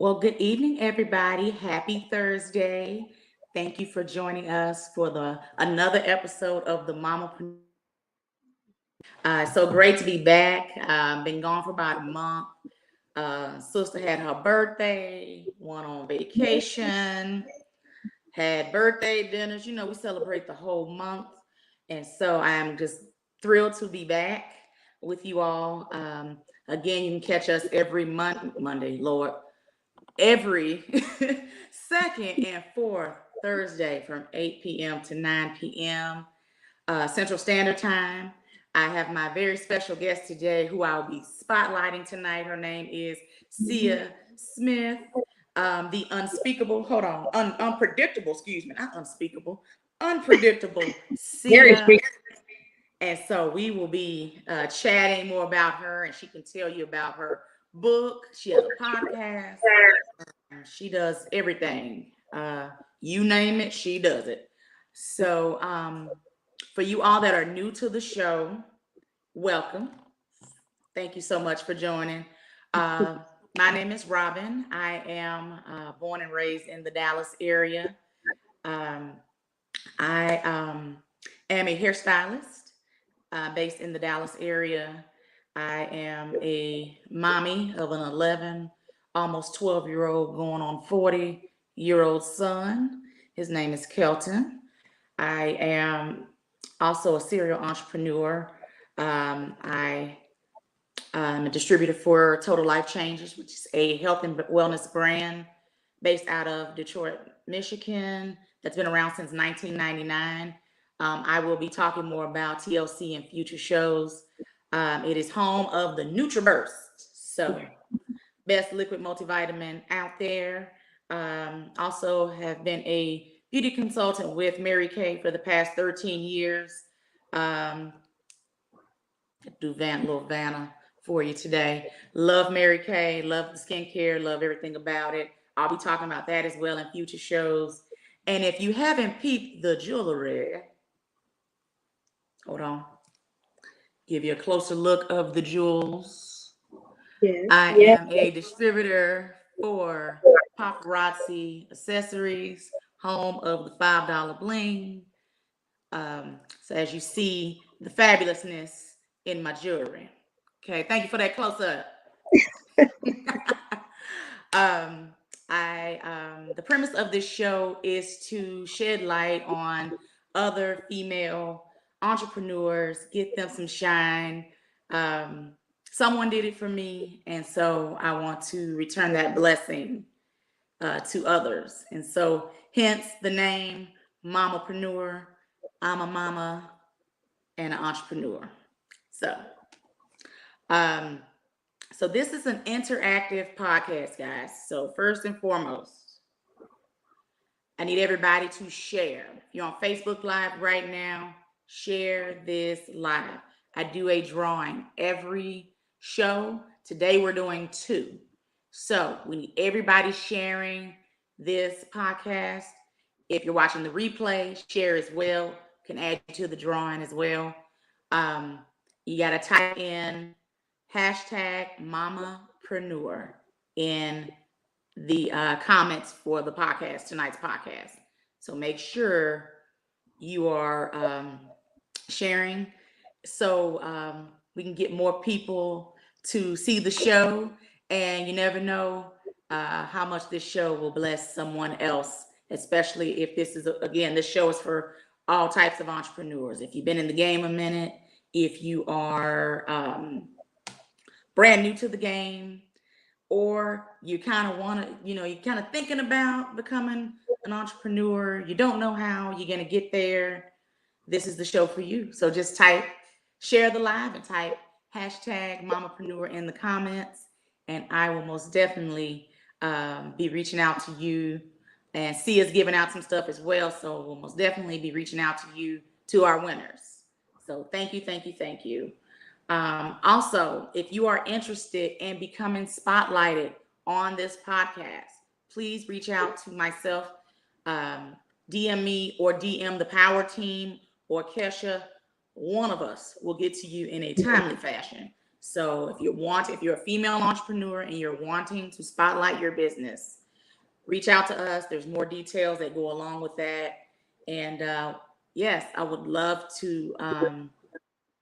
Well, good evening, everybody. Happy Thursday. Thank you for joining us for the another episode of the Mama. So great to be back. Been gone for about a month. Sister had her birthday, went on vacation, had birthday dinners. We celebrate the whole month. And so I am just thrilled to be back with you all. Again, you can catch us every Monday, Lord, every second and fourth Thursday from 8 p.m. to 9 p.m. Central Standard Time. I have my very special guest today who I'll be spotlighting tonight. Her name is Sia Smith, the unspeakable, hold on, unpredictable, excuse me, not unspeakable, unpredictable Very Sia. speak. And so we will be chatting more about her, and she can tell you about her book. She has a podcast. She does everything. You name it, she does it. So, for you all that are new to the show, welcome. Thank you so much for joining. Uh, my name is Robin. I am born and raised in the Dallas area. Um, I am a hairstylist based in the Dallas area. I am a mommy of an 11, almost 12-year old, going on 40-year-old son. His name is Kelton. I am also a serial entrepreneur. I am a distributor for Total Life Changes, which is a health and wellness brand based out of Detroit, Michigan, that's been around since 1999. I will be talking more about TLC in future shows. It is home of the NutriBurst, so best liquid multivitamin out there. Also have been a beauty consultant with Mary Kay for the past 13 years. Um, do little Vanna for you today. Love Mary Kay, love the skincare, love everything about it. I'll be talking about that as well in future shows. And if you haven't peeped the jewelry, hold on, give you a closer look of the jewels. Yes. I am a distributor for Paparazzi Accessories, home of the $5 bling. So as you see, the fabulousness in my jewelry. Okay, thank you for that close up. um, the premise of this show is to shed light on other female entrepreneurs, get them some shine. Um, Someone did it for me, and so I want to return that blessing to others. And so, hence the name Mamaprenuer. I'm a mama and an entrepreneur. So, um, so this is an interactive podcast, guys. So first and foremost, I need everybody to share. If you're on Facebook Live right now, share this live. I do a drawing every show. Today we're doing two. So we need everybody sharing this podcast. If you're watching the replay, share as well. Can add you to the drawing as well. Um, you got to type in hashtag mamapreneur in the comments for the podcast, tonight's podcast. So make sure you are sharing so we can get more people to see the show. And you never know how much this show will bless someone else, especially if this is, again, this show is for all types of entrepreneurs. If you've been in the game a minute, if you are brand new to the game, or you kind of want to, you're kind of thinking about becoming an entrepreneur, you don't know how you're going to get there, this is the show for you. So just share the live and type hashtag mamapreneur in the comments, and I will most definitely be reaching out to you. And Sia's giving out some stuff as well, so we'll most definitely be reaching out to you, to our winners. So thank you, thank you, thank you. Also, if you are interested in becoming spotlighted on this podcast, please reach out to myself, DM me or DM the Power Team or Kesha. One of us will get to you in a timely fashion. So if you're a female entrepreneur and you're wanting to spotlight your business, reach out to us. There's more details that go along with that. And yes, I would love to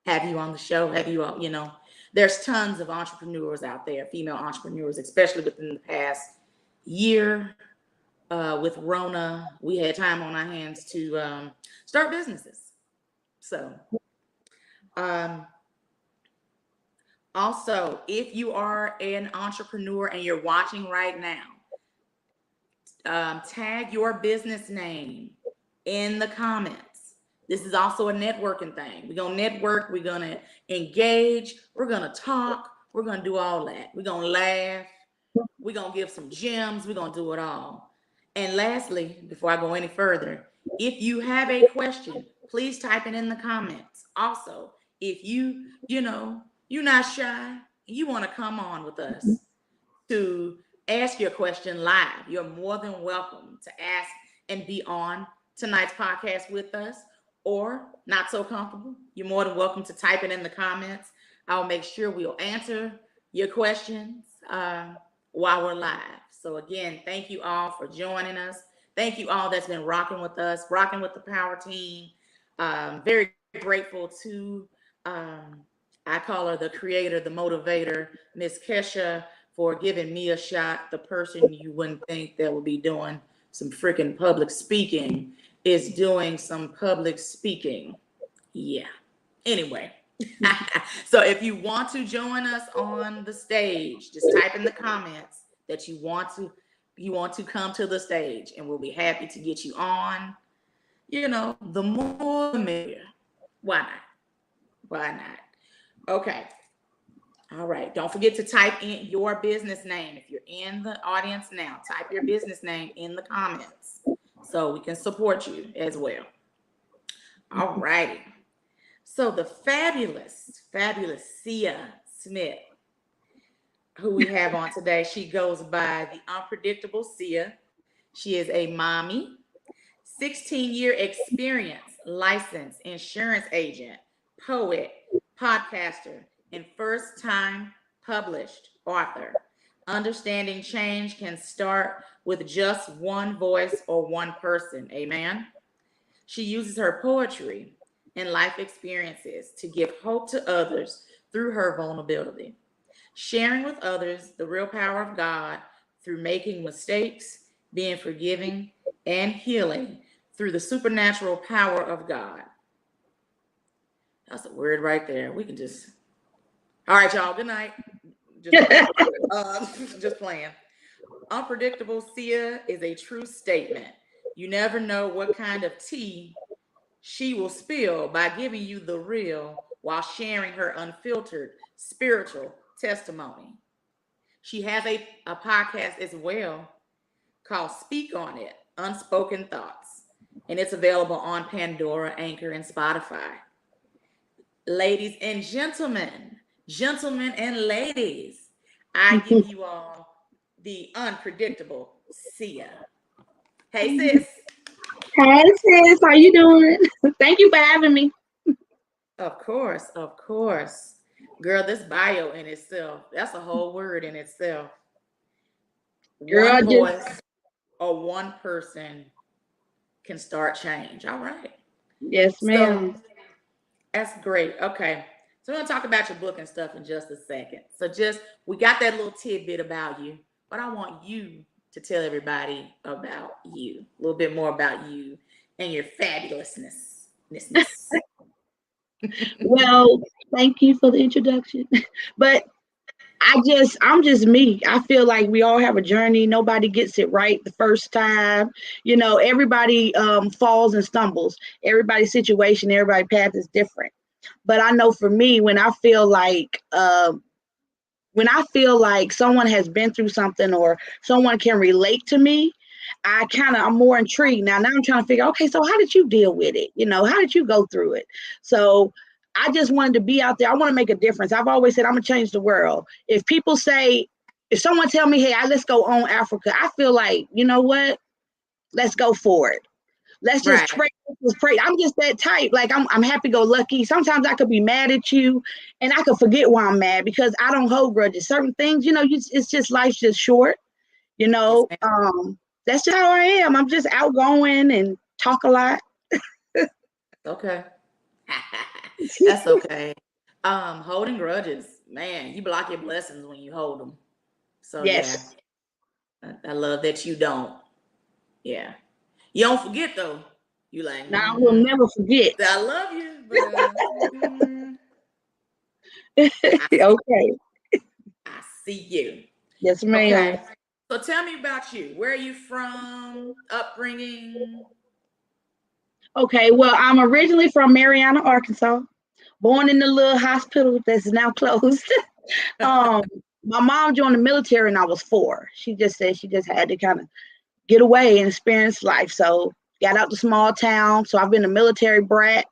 have you on the show, have you all, there's tons of entrepreneurs out there, female entrepreneurs, especially within the past year. With Rona, we had time on our hands to start businesses. So, also, if you are an entrepreneur and you're watching right now, tag your business name in the comments. This is also a networking thing. We're going to network. We're going to engage. We're going to talk. We're going to do all that. We're going to laugh. We're going to give some gems. We're going to do it all. And lastly, before I go any further, if you have a question, please type it in the comments. Also, if you're not shy, and you want to come on with us to ask your question live, you're more than welcome to ask and be on tonight's podcast with us. Or not so comfortable, you're more than welcome to type it in the comments. I'll make sure we'll answer your questions while we're live. So again, thank you all for joining us. Thank you all that's been rocking with us, rocking with the Power Team. Very grateful to, I call her the creator, the motivator, Miss Kesha, for giving me a shot. The person you wouldn't think that would be doing some freaking public speaking is doing some public speaking. Yeah. Anyway. So if you want to join us on the stage, just type in the comments that you want to come to the stage, and we'll be happy to get you on. The more the merrier. Why not? Okay. All right. Don't forget to type in your business name. If you're in the audience now, type your business name in the comments so we can support you as well. All righty. So the fabulous Sia Smith, who we have on today, she goes by the unpredictable Sia. She is a mommy, 16-year experience, licensed insurance agent, poet, podcaster, and first-time published author. Understanding change can start with just one voice or one person. Amen. She uses her poetry and life experiences to give hope to others through her vulnerability, sharing with others the real power of God through making mistakes, being forgiving, and healing through the supernatural power of God. That's a word right there. We can just, all right, y'all, good night. Just playing. Unpredictable Sia is a true statement. You never know what kind of tea she will spill by giving you the real while sharing her unfiltered spiritual testimony. She has a podcast as well called Speak On It, Unspoken Thoughts, and it's available on Pandora, Anchor, and Spotify. Ladies and gentlemen and ladies, I give you all the unpredictable Sia. Hey, sis. Hey, sis. How you doing? Thank you for having me. Of course. Girl, this bio in itself, that's a whole word in itself. Girl, one voice or one person can start change. All right. Yes, ma'am. So, that's great. Okay. So we're going to talk about your book and stuff in just a second. So we got that little tidbit about you, but I want you to tell everybody about you, a little bit more about you and your fabulousness. Well, thank you for the introduction. But I'm just me. I feel like we all have a journey. Nobody gets it right the first time. Everybody falls and stumbles. Everybody's situation, everybody's path is different. But I know for me, when I feel like someone has been through something or someone can relate to me, I'm more intrigued. Now I'm trying to figure, okay, so how did you deal with it? How did you go through it? So I just wanted to be out there. I want to make a difference. I've always said I'm gonna change the world. If someone tell me, hey, let's go on Africa, I feel like, you know what? Let's go for it. Let's just Right. pray. Let's just pray. I'm just that type. Like I'm happy go lucky. Sometimes I could be mad at you and I could forget why I'm mad because I don't hold grudges. Certain things, it's just life's just short, you Yes, know. ma'am. That's just how I am. I'm just outgoing and talk a lot. Okay. That's okay. Holding grudges, man, you block your blessings when you hold them. So yeah, Yes. I love that you don't. Yeah, you don't forget though. You like, Now I will never forget. I love you, but I see, Okay. I see you. Yes, ma'am. Okay, so tell me about you. Where are you from? Upbringing? Okay. Well, I'm originally from Marianna, Arkansas. Born in the little hospital that's now closed. um, my mom joined the military when I was 4. She just said she just had to kind of get away and experience life. So got out to small town. So I've been a military brat.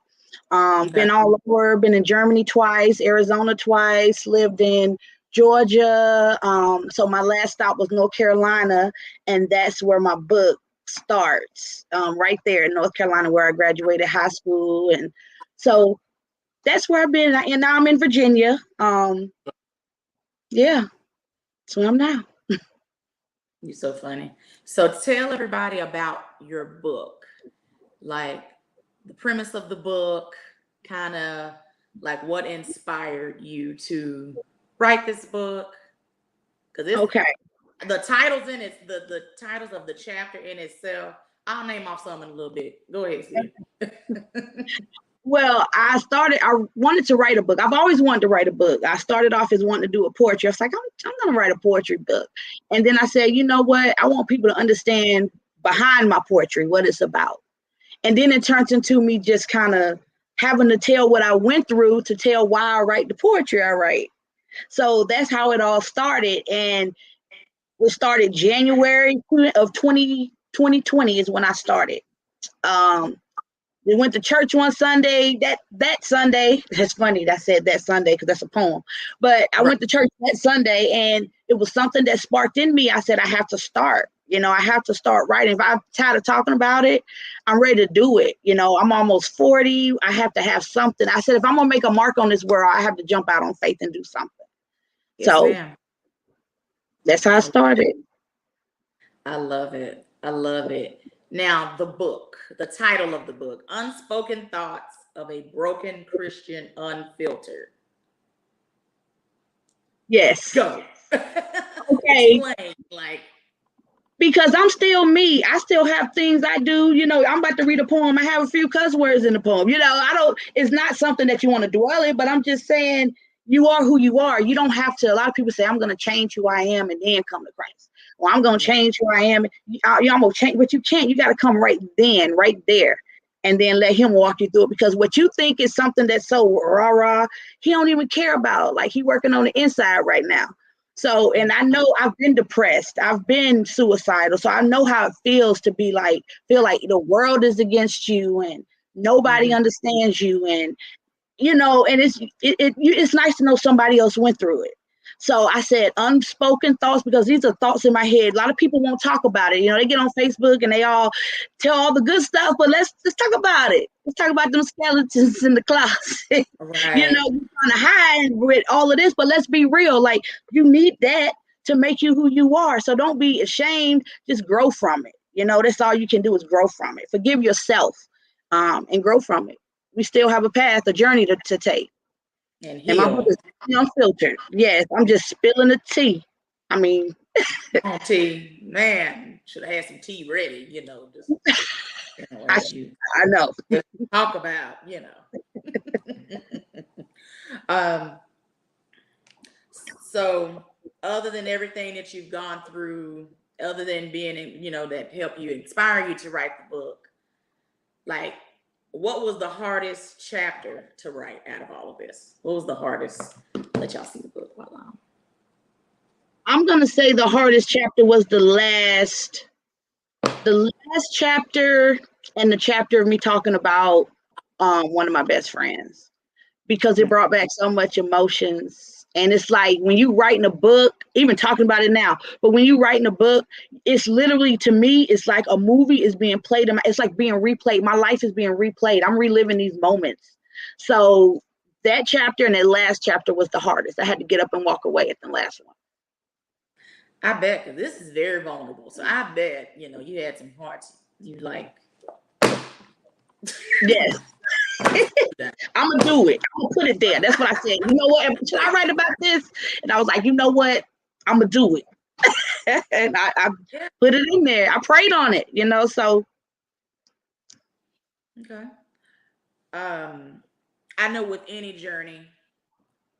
Okay, Been all over. Been in Germany twice, Arizona twice. Lived in Georgia. So my last stop was North Carolina, and that's where my book starts. Right there in North Carolina, where I graduated high school, and so that's where I've been. And now I'm in Virginia. Yeah, that's where I'm now. you're so funny. So tell everybody about your book, like the premise of the book, kind of like what inspired you to write this book, because it's Okay. the titles in it, the titles of the chapter in itself. I'll name off some in a little bit. Go ahead, Steve. Well, I wanted to write a book. I've always wanted to write a book. I started off as wanting to do a poetry. I was like, I'm going to write a poetry book. And then I said, you know what? I want people to understand behind my poetry, what it's about. And then it turns into me just kind of having to tell what I went through to tell why I write the poetry I write. So that's how it all started. And it started January of 2020 is when I started. Um, we went to church one Sunday. That Sunday, that's funny. That I said that Sunday because that's a poem. But I Right. went to church that Sunday, and it was something that sparked in me. I said I have to start. I have to start writing. If I'm tired of talking about it, I'm ready to do it. I'm almost 40. I have to have something. I said if I'm gonna make a mark on this world, I have to jump out on faith and do something. Yes, So ma'am. that's how I started. I love it. I love it. Now, the book, the title of the book, Unspoken Thoughts of a Broken Christian Unfiltered. Yes. Go. Okay. Explain. Like, Because I'm still me. I still have things I do. I'm about to read a poem. I have a few cuss words in the poem. I don't, it's not something that you want to dwell in, but I'm just saying you are who you are. You don't have to. A lot of people say, I'm going to change who I am and then come to Christ. Well, I'm going to change who I am. I'm going to change, but you can't. You got to come right then, right there. And then let him walk you through it. Because what you think is something that's so rah-rah, he don't even care about. Like he working on the inside right now. So, and I know I've been depressed. I've been suicidal. So I know how it feels to be like, feel like the world is against you and nobody mhm. understands you. And it's nice to know somebody else went through it. So I said unspoken thoughts because these are thoughts in my head. A lot of people won't talk about it. They get on Facebook and they all tell all the good stuff, but let's talk about it. Let's talk about them skeletons in the closet. Right. You're trying to hide with all of this, but let's be real. Like you need that to make you who you are. So don't be ashamed. Just grow from it. That's all you can do is grow from it. Forgive yourself, and grow from it. We still have a path, a journey to take. And And my book heal. is unfiltered. Yes, I'm just spilling the tea. I mean, On tea. Man, should have had some tea ready, just, I as you I know. talk about. um, so other than everything that you've gone through, other than being that helped you inspire you to write the book, like what was the hardest chapter to write out of all of this? What was the hardest? Let y'all see the book while I'm gonna say the hardest chapter was the last chapter and the chapter of me talking about one of my best friends because it I'm. brought back so much emotions. And it's like when you writing a book, even talking about it now, but when you writing a book, it's literally, to me, it's like a movie is being played. It's like being replayed. My life is being replayed. I'm reliving these moments. So that chapter and that last chapter was the hardest. I had to get up and walk away at the last one. I bet, because this is very vulnerable. So I bet, you had some hearts. You like, Yes. I'm gonna do it. I'm gonna put it there. That's what I said. You know what? Should I write about this? And I was like, you know what? I'm gonna do it. And I yeah, put it in there. I prayed on it, so okay. I know with any journey,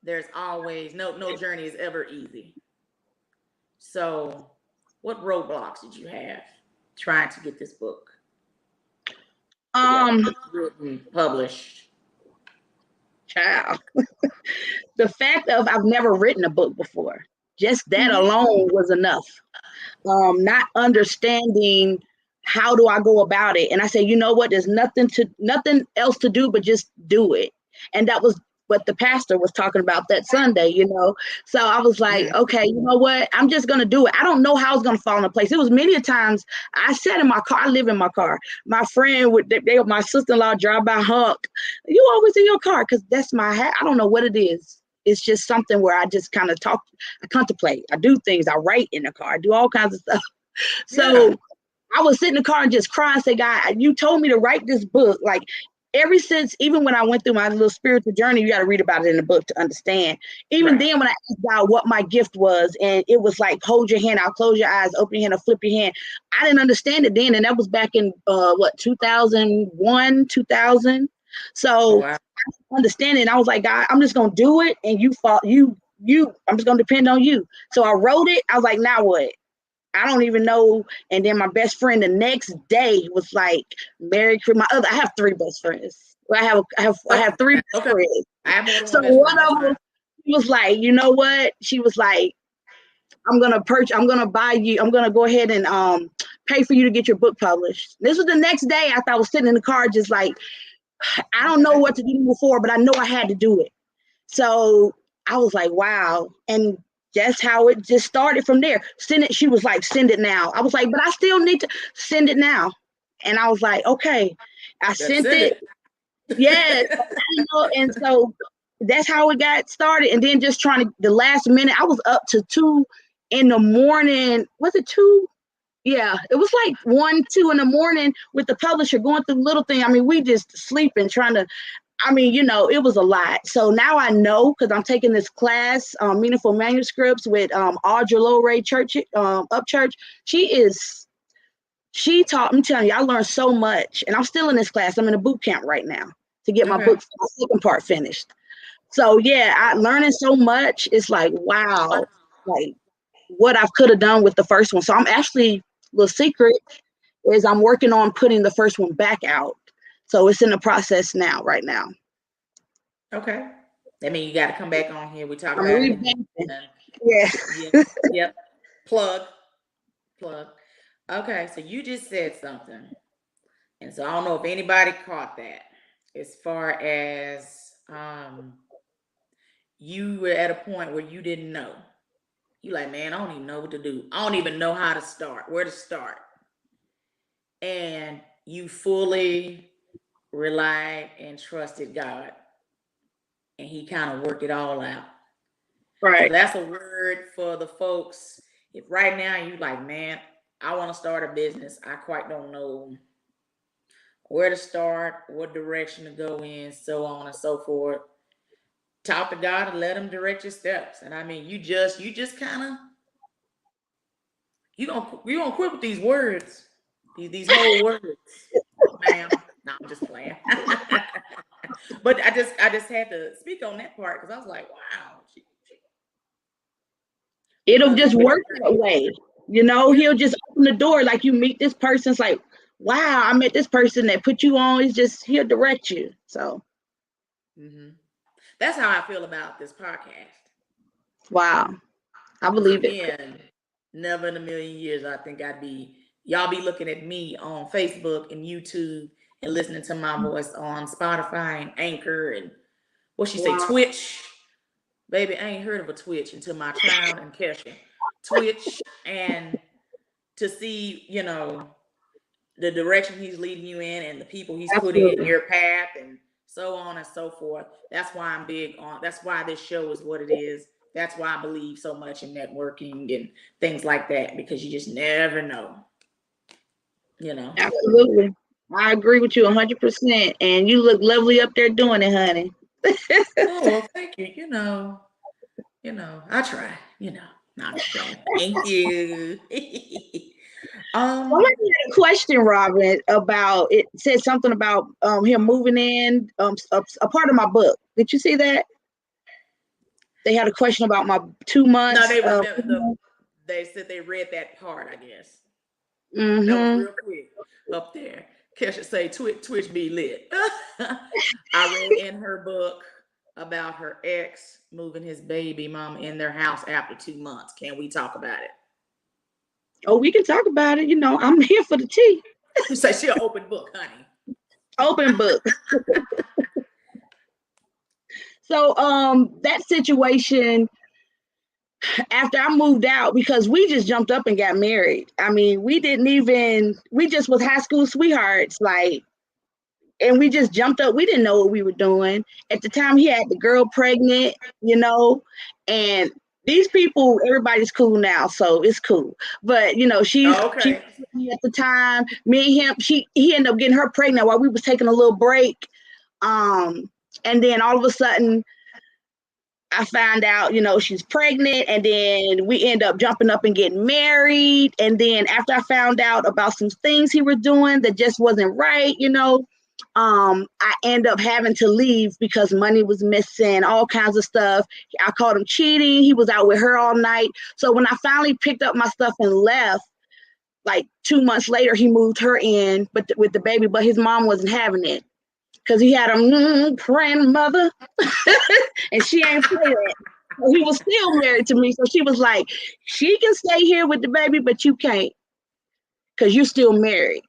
there's always no journey is ever easy. So, what roadblocks did you have trying to get this book together, um written, published? child. The fact of I've never written a book before. Just that Mm-hmm. alone was enough. Not understanding how do I go about it. And I said, you know what, there's nothing else to do but just do it. And that was what the pastor was talking about that Sunday. So I was like, Mm-hmm. okay, you know what, I'm just gonna do it. I don't know how it's gonna fall into place. It was many a times I sat in my car. I live in my car. My friend would my sister-in-law drive by, honk, you always in your car, because that's my hat. I don't know what it is. It's just something where I just kind of talk, I contemplate, I do things, I write in the car, I do all kinds of stuff. Yeah. So I would sit in the car and just cry and say, God, you told me to write this book. Like, ever since, even when I went through my little spiritual journey, you got to read about it in the book to understand. Even Right. then, when I asked God what my gift was, and it was like, hold your hand out, close your eyes, open your hand, or flip your hand. I didn't understand it then. And that was back in, 2001, 2000. Oh So wow. understanding. I was like, God, I'm just gonna do it, and I'm just gonna depend on you. So I wrote it. I was like, now what? I don't even know. And then my best friend the next day was like, Merry Christmas. I have three best friends. I have three best Okay. friends. I have more than So one best one friend. That's of fine. them, she was like, you know what? She was like, I'm gonna buy you. I'm gonna go ahead and pay for you to get your book published. This was the next day after I was sitting in the car, just like, I don't know Okay. what to do before, but I know I had to do it. So I was like, wow. And that's how it just started from there. Send it. She was like, send it now. I was like, but I still need to send it now. And I was like, okay. I Better sent send it. it. Yes. And so that's how it got started. And then just trying to, the last minute, I was up to 2 in the morning. Was it 2? Yeah, it was like 1, 2 in the morning with the publisher going through little thing. I mean, we just sleeping, trying to, it was a lot. So now I know, because I'm taking this class, Meaningful Manuscripts, with Audra Lowray Church, Upchurch. She taught, I'm telling you, I learned so much. And I'm still in this class. I'm in a boot camp right now to get my Okay. book, my second part finished. So yeah, I learning so much. It's like, wow, like what I could have done with the first one. So I'm actually, little secret is I'm working on putting the first one back out. So it's in the process now, right now. Okay. That means you got to come back on here. We talk I'm about it in here. revamping. And Yeah. yeah. Yep. Plug. Plug. Okay. So you just said something. And so I don't know if anybody caught that. As far as you were at a point where you didn't know. You like, man, I don't even know what to do. I don't even know how to start, where to start. And you fully relied and trusted God. And he kind of worked it all out. So Right. that's a word for the folks. If right now you like, man, I want to start a business, I quite don't know where to start, what direction to go in, so on and so forth. Talk to God and let him direct your steps. And I mean, you just kind of you don't quit with these words, these whole words, ma'am. No, I'm just playing. But I just had to speak on that part because I was like, wow, It'll because just it's been work a that journey. way. Yeah. He'll just open the door, like you meet this person. It's like, wow, I met this person that put you on. It's just, he'll direct you. So, Hmm. That's how I feel about this podcast. wow, I Because believe it. again, never in a million years I think y'all be looking at me on Facebook and YouTube and listening to my voice on Spotify and Anchor and what she say, Wow. Twitch. Baby, I ain't heard of a Twitch until my child and Kesha. Twitch and to see, the direction he's leading you in and the people he's putting in Absolutely. your path and so on and so forth. That's why I'm big on, that's why this show is what it is. That's why I believe so much in networking and things like that, because you just never know, you know. Absolutely. I agree with you 100%. And you look lovely up there doing it, honey. Oh, well, thank you. I try, No, I'm just playing. Thank you. um, Somebody had a question, Robin, about it said something about him moving in a part of my book. Did you see that? They had a question about my 2 no, months. they remember they said they read that part, I guess. That was Mm-hmm. real quick up there. Kesha say Twitch be lit. I read in her book about her ex moving his baby mom in their house after 2 months. Can we talk about it? Oh, we can talk about it. I'm here for the tea. You say she an open book, honey. Open book. So that situation after I moved out, because we just jumped up and got married. I mean, we just was high school sweethearts, like, and we just jumped up. We didn't know what we were doing. At the time, he had the girl pregnant, and these people, everybody's cool now, so it's cool. But she Okay. was with me at the time. Me and him, he ended up getting her pregnant while we was taking a little break. And then all of a sudden, I found out, she's pregnant, and then we end up jumping up and getting married. And then after I found out about some things he was doing that just wasn't right, I end up having to leave because money was missing, all kinds of stuff. I called him cheating. He was out with her all night. So when I finally picked up my stuff and left, like 2 months later, he moved her in, but with the baby, but his mom wasn't having it because he had a praying mother, and she ain't play that. So he was still married to me. So she was like, she can stay here with the baby, but you can't because you're still married.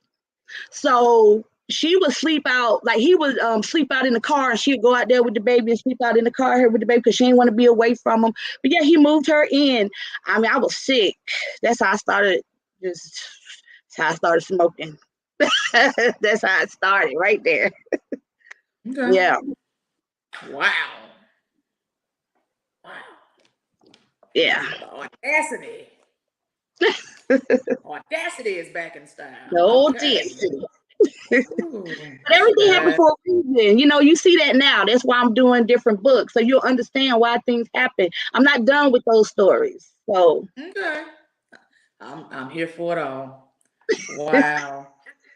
So she would sleep out, like he would sleep out in the car, and she'd go out there with the baby and sleep out in the car here with the baby because she didn't want to be away from him. But yeah, he moved her in. I mean, I was sick. That's how I started. Just that's how I started smoking. That's how it started right there. Okay. Yeah. Wow. Wow. Yeah. The audacity. Audacity is back in style. The old Okay. DSC. Ooh, But everything happened that. for a reason. You see that now. That's why I'm doing different books. So you'll understand why things happen. I'm not done with those stories. So Okay. I'm here for it all. Wow.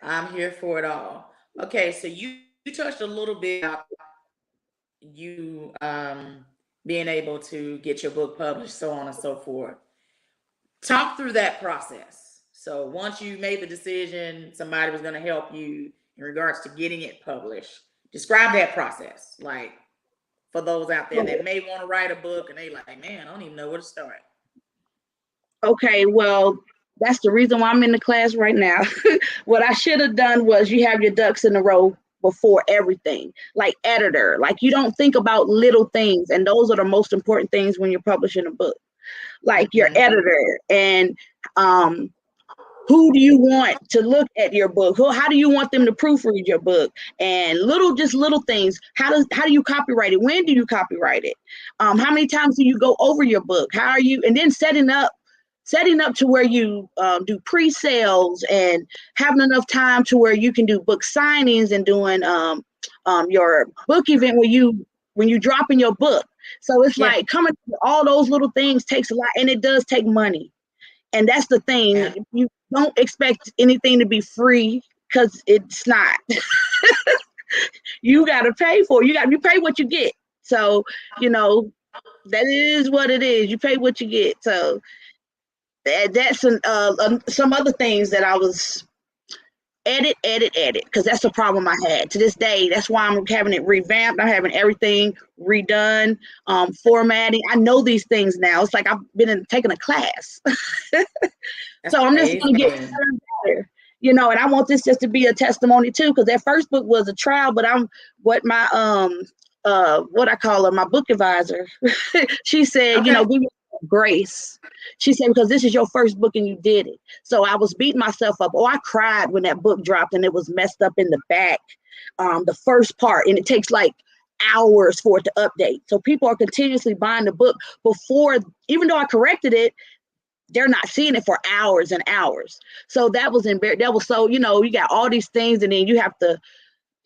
I'm here for it all. Okay, so you touched a little bit about you being able to get your book published, so on and so forth. Talk through that process. So once you made the decision, somebody was going to help you in regards to getting it published. Describe that process, like for those out there that may want to write a book and they like, man, I don't even know where to start. okay, well, that's the reason why I'm in the class right now. What I should have done was you have your ducks in a row before everything, like editor. Like you don't think about little things, and those are the most important things when you're publishing a book. Like your Mm-hmm. editor and um who do you want to look at your book? How do you want them to proofread your book? And just little things. How do you copyright it? When do you copyright it? How many times do you go over your book? How are you? And then setting up to where you do pre-sales and having enough time to where you can do book signings and doing your book event when you drop in your book. So it's Yeah. like coming all those little things takes a lot, and it does take money. And that's the thing. Yeah. You don't expect anything to be free because it's not. You got to pay for it. You pay what you get. So, you know, that is what it is. You pay what you get. So that's some other things that I was edit because that's the problem I had to this day. That's why I'm having it revamped. I'm having everything redone, formatting. I know these things now. It's like I've been taking a class. That's So I'm just going to get amazing. better and better, and I want this just to be a testimony too, because that first book was a trial, but I'm what my what I call her, my book advisor. She said, Okay. give me grace. She said, because this is your first book and you did it. So I was beating myself up. Oh, I cried when that book dropped and it was messed up in the back, the first part, and it takes like hours for it to update. So people are continuously buying the book before, even though I corrected it, they're not seeing it for hours and hours. So that was embarrassing. That was so, you got all these things and then you have to,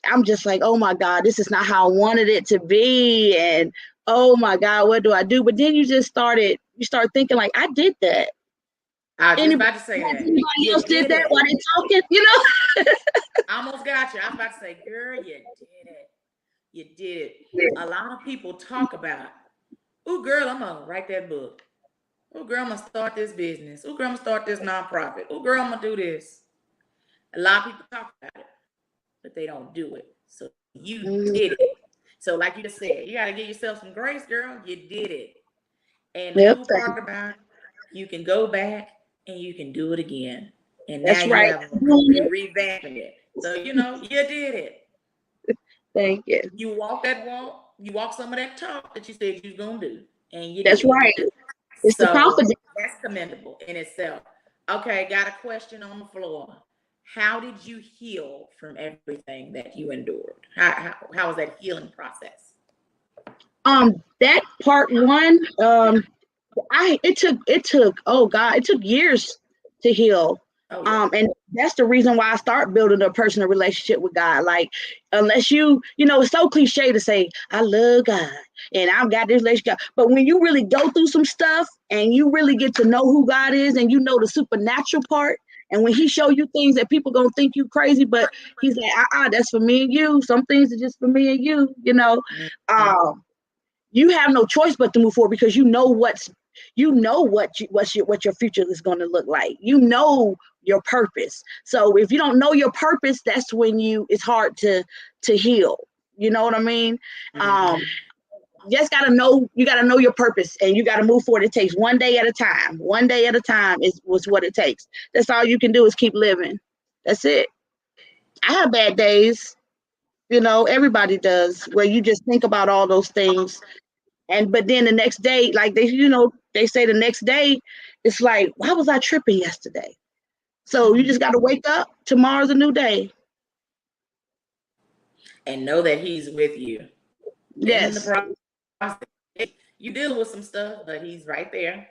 I'm just like, oh my God, this is not how I wanted it to be. And oh my God, what do I do? But then you start thinking like, I did that. I was just Anybody, about to say that. anybody You else did did that it. while they talking? I almost got you. I was about to say, girl, you did it. You did it. A lot of people talk about, oh, girl, I'm going to write that book. Oh, girl, I'm going to start this business. Oh, girl, I'm going to start this nonprofit. Oh, girl, I'm going to do this. A lot of people talk about it, but they don't do it. So you did it. So like you just said, you got to give yourself some grace, girl. You did it. And the Yep, cool part about it, you can go back and you can do it again. And now that's you right. have you revamping it. So you did it. Thank you. You walk that walk, you walk some of that talk that you said you was gonna do, and you That's did. right. It's the So confidence. that's commendable in itself. Okay, got a question on the floor. How did you heal from everything that you endured? How was that healing process? That part one, it took oh God, it took years to heal. Oh yeah. And that's the reason why I start building a personal relationship with God. Like, unless it's so cliche to say I love God and I've got this relationship, but when you really go through some stuff and you really get to know who God is and you know the supernatural part, and when He show you things that people gonna think you crazy, but He's like, that's for me and you. Some things are just for me and you. Mm-hmm. Um, you have no choice but to move forward because what your future is going to look like. You know your purpose. So if you don't know your purpose, that's when it's hard to heal. You know what I mean? Mm-hmm. You got to know your purpose and you got to move forward. It takes one day at a time. One day at a time was what it takes. That's all you can do is keep living. That's it. I have bad days. Everybody does, where you just think about all those things. But then the next day, like they say the next day, it's like, why was I tripping yesterday? So you just got to wake up. Tomorrow's a new day. And know that He's with you in the Yes. process. You dealing with some stuff, but He's right there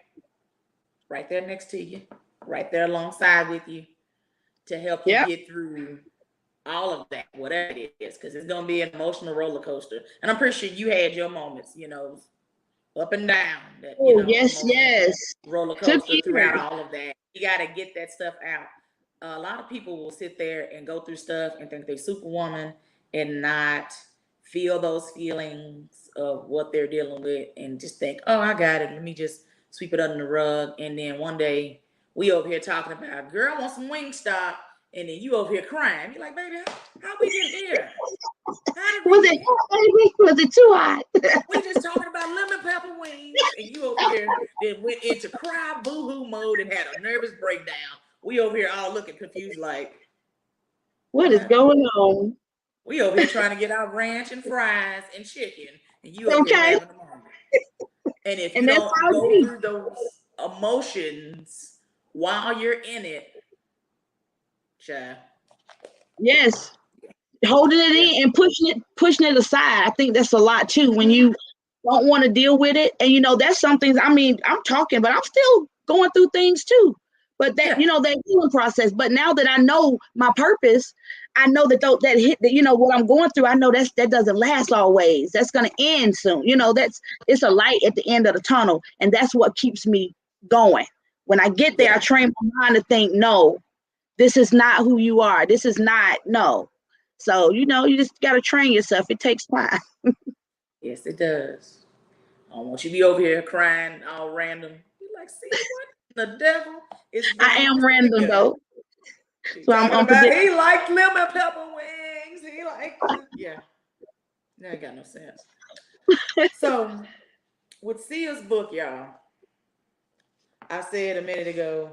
next to you, right there alongside with you to help you Yep. get through all of that, whatever it is, because it's gonna be an emotional roller coaster. And I'm pretty sure you had your moments, up and down, that Oh, yes, emotional yes. roller Took coaster throughout years. all of that. You got to get that stuff out. A lot of people will sit there and go through stuff and think they're superwoman and not feel those feelings of what they're dealing with and just think, oh, I got it. Let me just sweep it under the rug. And then one day we over here talking about, girl, I want some Wingstop. And then you over here crying. You're like, baby, how we get here? How did we Was get it, here? was it too hot? We just talking about lemon pepper wings, and you over here then went into cry boo-hoo mode and had a nervous breakdown. We over here all looking confused, like, What what is happened? going on? We over here trying to get our ranch and fries and chicken, and you over here Okay. having a moment. And if you And that's don't how it go be. through those emotions while you're in it, child, Yes. Holding it yeah, in and pushing it aside. I think that's a lot too. When mm-hmm. you don't want to deal with it. And that's some things, I mean, I'm talking, but I'm still going through things too. But that, Yeah, that healing process. But now that I know my purpose, I know that hit that, what I'm going through, I know that doesn't last always. That's gonna end soon. It's a light at the end of the tunnel. And that's what keeps me going. When I get there, I yeah, train my mind to think, no, this is not who you are. This is not, no. So, you just gotta train yourself. It takes time. yes, it does. I don't want you to be over here crying all random. You're like, see what the devil is I wrong am with random you? though. She So I'm talking about unpredictable. he liked lemon pepper wings. He liked yeah. That ain't got no sense. So with Sia's book, y'all, I said a minute ago,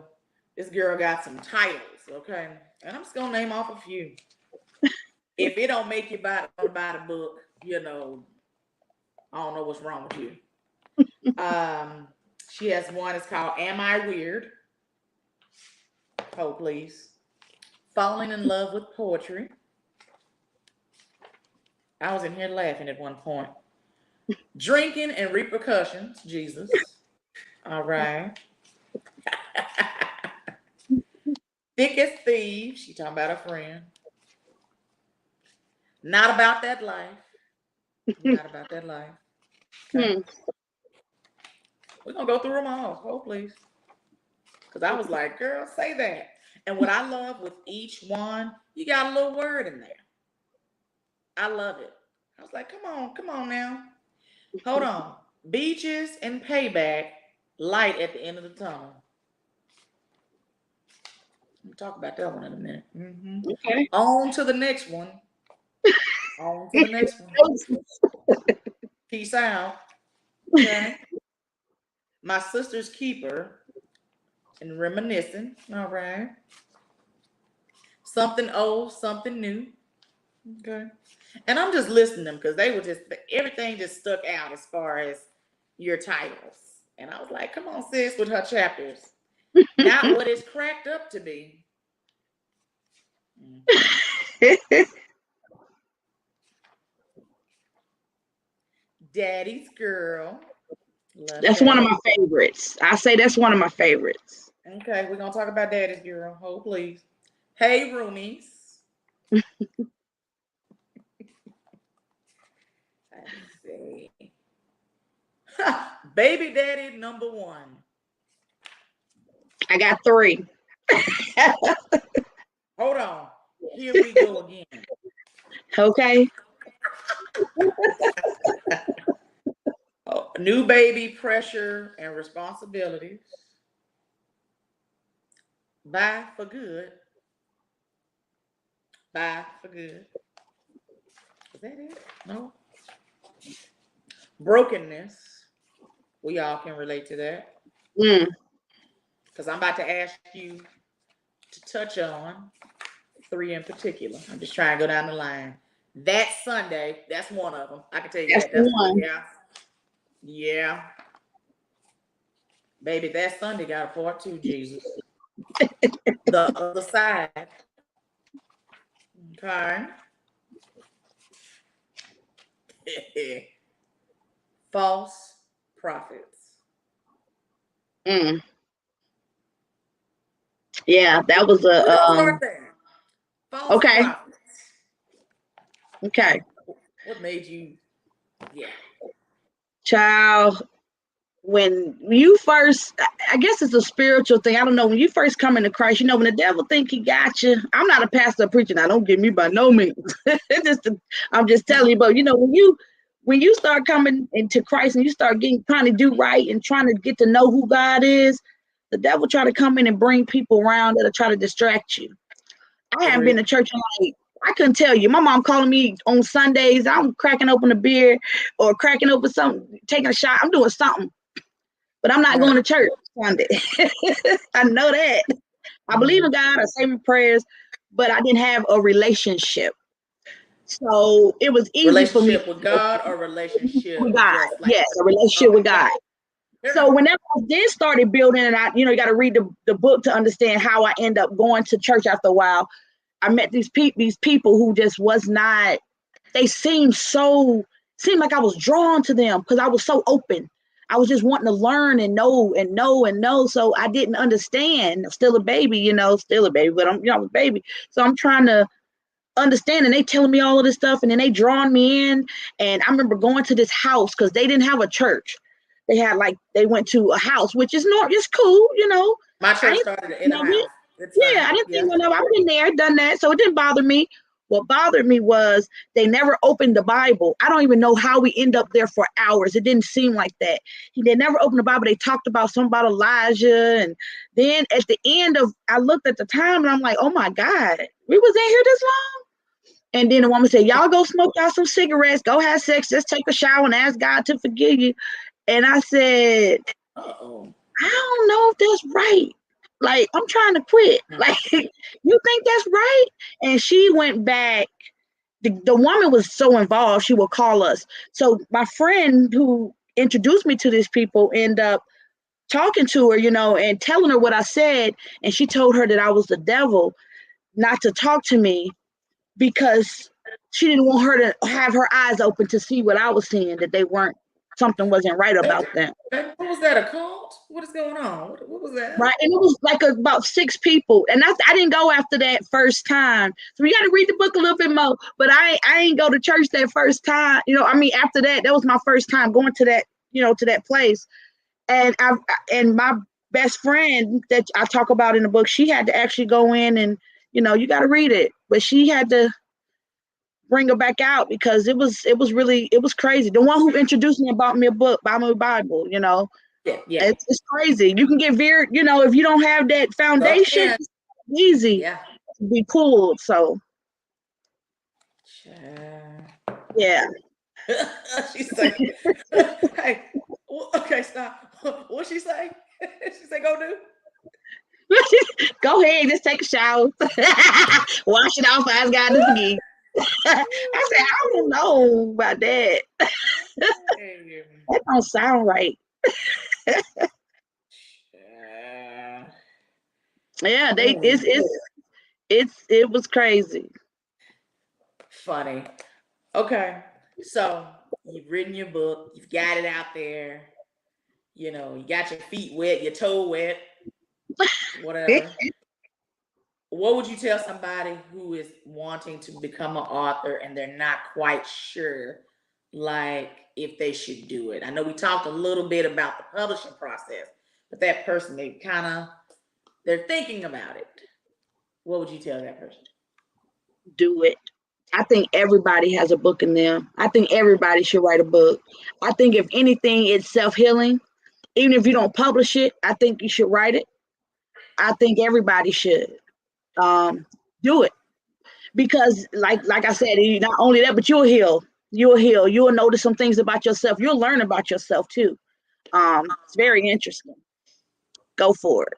this girl got some titles, okay? And I'm just gonna name off a few. If it don't make you buy the book, I don't know what's wrong with you. Um, She has one. It's called "Am I Weird?" Oh, please. Falling in love with poetry. I was in here laughing at one point. Drinking and repercussions. Jesus. All right. Thick as thieves. She talking about a friend. Not about that life. Not about that life. Okay. Hmm. We're gonna go through them all. Oh, please. Because I was like, girl, say that. And what I love with each one, you got a little word in there. I love it. I was like, come on now. Hold on. Beaches and payback, light at the end of the tunnel. We'll talk about that one in a minute. Okay. On to the next one. On to the next one. Peace out. Okay. My sister's keeper and reminiscing. All right. Something old, something new. Okay. And I'm just listening to them because they were just, everything just stuck out as far as your titles. And I was like, come on, sis, with her chapters. Not what it's cracked up to be. Daddy's girl. Love That's one of that. my favorites. I say that's one of my favorites. Okay, we're gonna talk about Daddy's girl. Hold please. Hey roomies. Let's see. Baby daddy number one. I got three. Hold on. Here we go again. Okay. Oh, new baby pressure and responsibilities. Bye for good. Bye for good. Is that it? No. Brokenness. We all can relate to that. Mm. Because I'm about to ask you to touch on three in particular. I'm just trying to go down the line. That Sunday, that's one of them. I can tell you That's that. the That's one. yeah. Yeah. Baby, that Sunday got a part two, Jesus. The other side. Okay. False prophets. Mm. Yeah, that was We're a gonna start there. False okay. prophets. Okay. What made you yeah. Child, when you first, I guess it's a spiritual thing. I don't know. When you first come into Christ, when the devil think he got you. I'm not a pastor or preacher. Now, don't get me by no means. I'm just telling you, but when you start coming into Christ and you start trying to do right and trying to get to know who God is, the devil try to come in and bring people around that'll try to distract you. I haven't been Agreed. to church in like, I couldn't tell you. My mom calling me on Sundays. I'm cracking open a beer or cracking open something, taking a shot. I'm doing something, but I'm not Right. going to church Sunday. I know that. I believe in God. I say my prayers, but I didn't have a relationship. So it was easy for me Relationship with God or with relationship God. just like Yes, a that. relationship Okay, with God. got it. So Here. whenever I then started building, and you got to read the book to understand how I end up going to church after a while. I met these people who just was not. They seemed like I was drawn to them because I was so open. I was just wanting to learn and know and know and know. So I didn't understand. I'm still a baby, still a baby, but I'm a baby. So I'm trying to understand, and they telling me all of this stuff, and then they drawing me in. And I remember going to this house because they didn't have a church. They went to a house, which is not just cool. My I church didn't started in a know it. house. It's Yeah, fine. I didn't think Yeah. no. I've been there, done that, so it didn't bother me. What bothered me was they never opened the Bible. I don't even know how we end up there for hours. It didn't seem like that. They never opened the Bible. They talked about something about Elijah, and then at the end of, I looked at the time and I'm like, oh my God, we was in here this long. And then the woman said, y'all go smoke y'all some cigarettes, go have sex, just take a shower and ask God to forgive you. And I said, Uh-oh. I don't know if that's right. Like, I'm trying to quit. Like, you think that's right? And she went back. The woman was so involved, she would call us. So my friend who introduced me to these people ended up talking to her, and telling her what I said, and she told her that I was the devil, not to talk to me because she didn't want her to have her eyes open to see what I was seeing, that they weren't something wasn't right about them. What was that, a cult? What is going on? What was that? Right. And it was like about 6 people. And I didn't go after that first time. So you got to read the book a little bit more. But I ain't go to church that first time. After that was my first time going to that, to that place. And my best friend that I talk about in the book, she had to actually go in and, you got to read it. But she had to bring her back out because it was crazy. The one who introduced me and bought me a book, bought me a Bible. Yeah, yeah. It's crazy. You can get veered, if you don't have that Stuff foundation, can. it's easy Yeah. to be pulled. So Child. yeah. She say, "Hey, okay, stop." What she say? She say, "Go do." Go ahead, just take a shower. Wash it off, ask God to forgive. I said, I don't know about that. Hey, That don't sound right. child. Yeah, they Ooh, it was crazy. funny. Okay, so you've written your book, you've got it out there. You got your feet wet, your toe wet, whatever. What would you tell somebody who is wanting to become an author and they're not quite sure, like, if they should do it? I know we talked a little bit about the publishing process, but that person, they're thinking about it. What would you tell that person? Do it. I think everybody has a book in them. I think everybody should write a book. I think if anything, it's self healing. Even if you don't publish it, I think you should write it. I think everybody should um, do it because, like I said, not only that, but you'll heal. You'll heal. You'll notice some things about yourself. You'll learn about yourself too. It's very interesting. Go for it.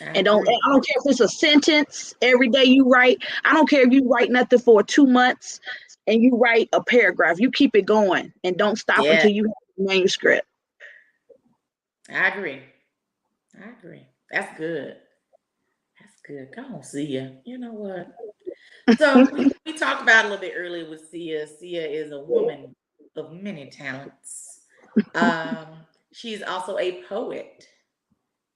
I And agree. I don't care if it's a sentence every day you write. I don't care if you write nothing for 2 months and you write a paragraph. You keep it going and don't stop Yeah, until you have the manuscript. I agree. I agree. That's good. That's good. Go on, Sia. You know what? So we talked about a little bit earlier with Sia. Sia is a woman of many talents. Um, she's also a poet.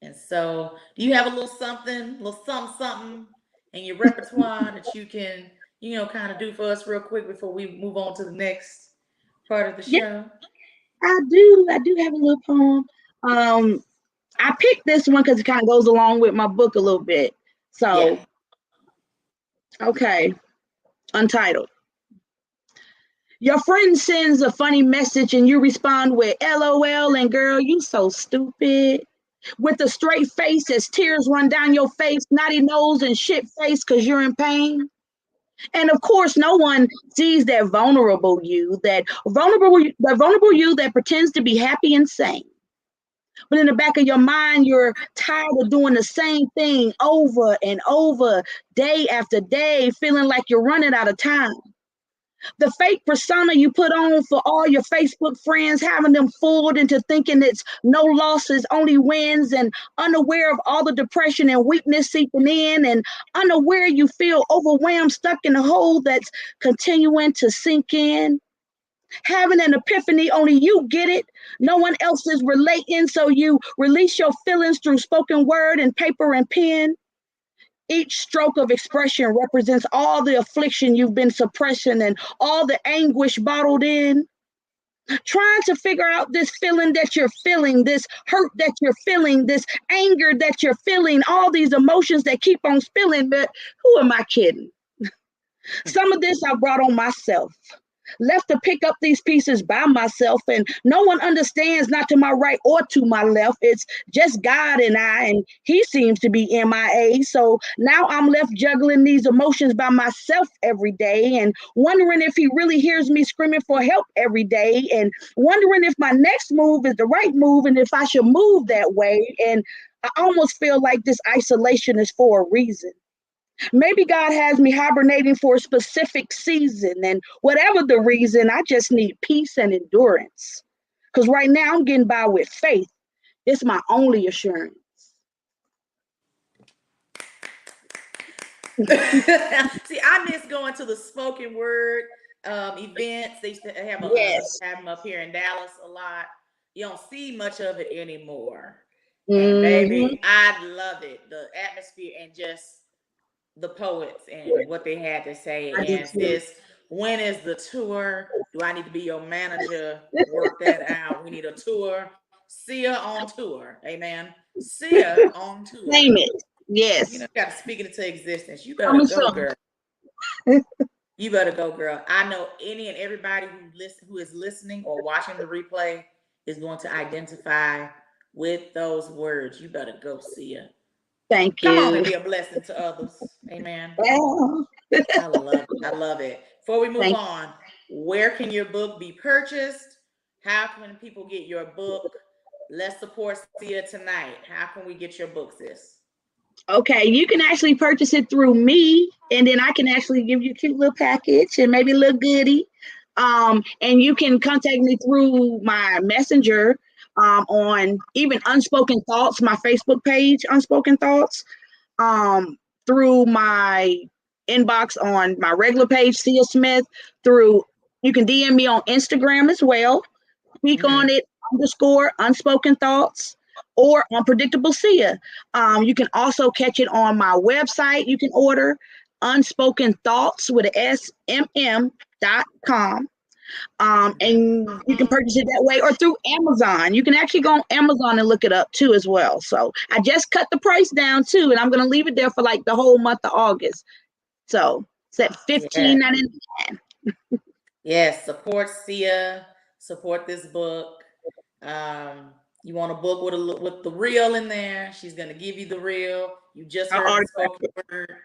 And so, do you have a little something, something in your repertoire that you can, kind of do for us real quick before we move on to the next part of the Yeah, show? I do. I do have a little poem. Um, I picked this one because it kind of goes along with my book a little bit. Yeah. So, okay, untitled. Your friend sends a funny message and you respond with LOL and girl, you so stupid. With a straight face as tears run down your face, snotty nose and shit face because you're in pain. And of course, no one sees that vulnerable you that pretends to be happy and sane. But in the back of your mind, you're tired of doing the same thing over and over, day after day, feeling like you're running out of time. The fake persona you put on for all your Facebook friends, having them fooled into thinking it's no losses, only wins, and unaware of all the depression and weakness seeping in, and unaware you feel overwhelmed, stuck in a hole that's continuing to sink in. Having an epiphany, only you get it. No one else is relating, so you release your feelings through spoken word and paper and pen. Each stroke of expression represents all the affliction you've been suppressing and all the anguish bottled in. Trying to figure out this feeling that you're feeling, this hurt that you're feeling, this anger that you're feeling, all these emotions that keep on spilling. But who am I kidding? Some of this I brought on myself. Left to pick up these pieces by myself, and no one understands, not to my right or to my left. It's just God and I, and He seems to be MIA. So now I'm left juggling these emotions by myself every day, and wondering if He really hears me screaming for help every day, and wondering if my next move is the right move, and if I should move that way. And I almost feel like this isolation is for a reason. Maybe God has me hibernating for a specific season, and whatever the reason, I just need peace and endurance. Because right now I'm getting by with faith. It's my only assurance. See, I miss going to the spoken word events. They used to Yes. have them up here in Dallas a lot. You don't see much of it anymore. And Hmm. baby, I love it. The atmosphere and just the poets and what they had to I say. do And too. sis, when is the tour? Do I need to be your manager? Work that out. We need a tour. See ya on tour. Amen. See ya on tour. Name it. You Yes. know, you got to speak it into existence. You better Coming go, soon. girl. You better go, girl. I know any and everybody who is listening or watching the replay is going to identify with those words. You better go see her. Thank Come on and you. be a blessing to others. Amen. Well, I love it. I love it. Before we move thank on, where can your book be purchased? How can people get your book? Let's support Sia tonight. How can we get your book, sis? Okay, you can actually purchase it through me, and then I can actually give you a cute little package and maybe a little goodie. And you can contact me through my messenger on even Unspoken Thoughts, my Facebook page, Unspoken Thoughts, um, through my inbox on my regular page, Cia Smith, through you can DM me on Instagram as well. Speak on Mm-hmm. it underscore unspoken thoughts or unpredictable Sia. You can also catch it on my website. You can order unspoken thoughts with a smm.com. And you can purchase it that way or through Amazon. You can actually go on Amazon and look it up too as well. So I just cut the price down too, and I'm gonna leave it there for like the whole month of August. So it's at Yeah. $15.99. Yes. Support Sia. Support this book. Um, you want a book with the real in there. She's gonna give you the real. You just I'll heard the autograph spoken it. word.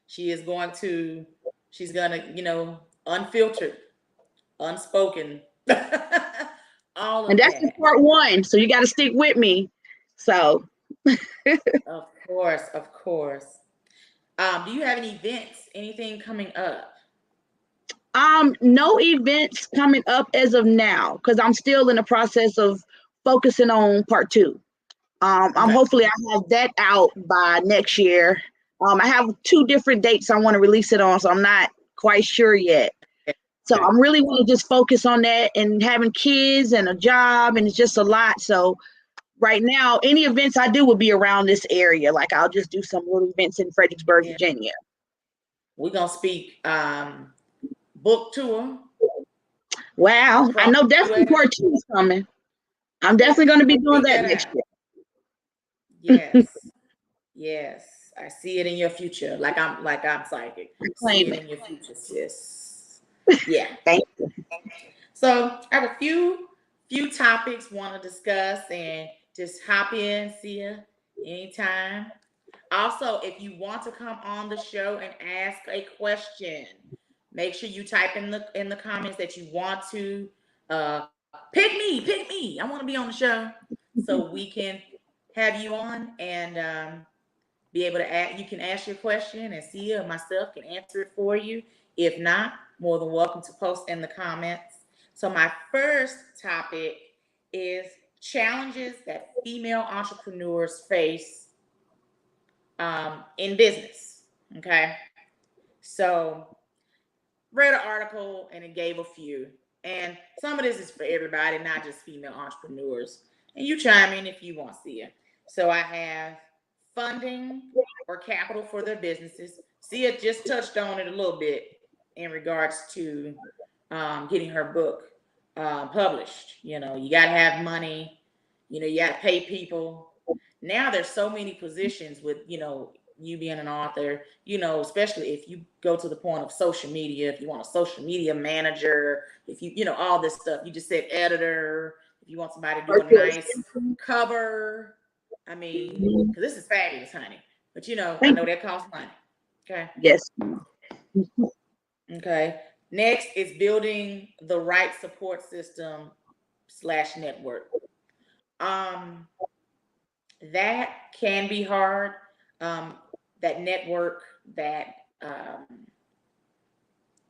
She is going to. She's gonna, unfiltered, unspoken, all And of that's just that. part one. So you got to stick with me. So, Of course, of course. Do you have any events? Anything coming up? no events coming up as of now because I'm still in the process of focusing on part two. I'm Okay. hopefully I have that out by next year. I have two different dates I want to release it on, so I'm not quite sure yet. So Okay. I'm really want to just focus on that and having kids and a job, and it's just a lot. So right now, any events I do will be around this area. Like I'll just do some little events in Fredericksburg, Yeah. Virginia. We're gonna speak book tour Wow, I across know the definitely US. part two is coming. I'm Yeah. definitely going to be doing Speak that that next out. year. Yes. Yes. I see it in your future. Like I'm psychic. I See claim it it. in your future, sis. Yeah. Thank you. So I have a few topics want to discuss and just hop in, see you anytime. Also, if you want to come on the show and ask a question, make sure you type in the comments that you want to pick me. I want to be on the show so we can have you on and be able to ask. You can ask your question and Sia or myself can answer it for you. If not, more than welcome to post in the comments. So my first topic is challenges that female entrepreneurs face in business. Okay, so read an article and it gave a few, and some of this is for everybody, not just female entrepreneurs. And you chime in if you want to see it. So I have funding or capital for their businesses. Sia just touched on it a little bit in regards to getting her book published. You got to have money. You got to pay people. Now there's so many positions with you being an author, especially if you go to the point of social media, if you want a social media manager, if all this stuff, you just said editor, if you want somebody to do a nice cover, I mean, because this is fabulous, honey. But I Thank know you. that costs money. Okay. Yes. Okay. Next is building the right support system slash network. Um, that can be hard. Um, that network, that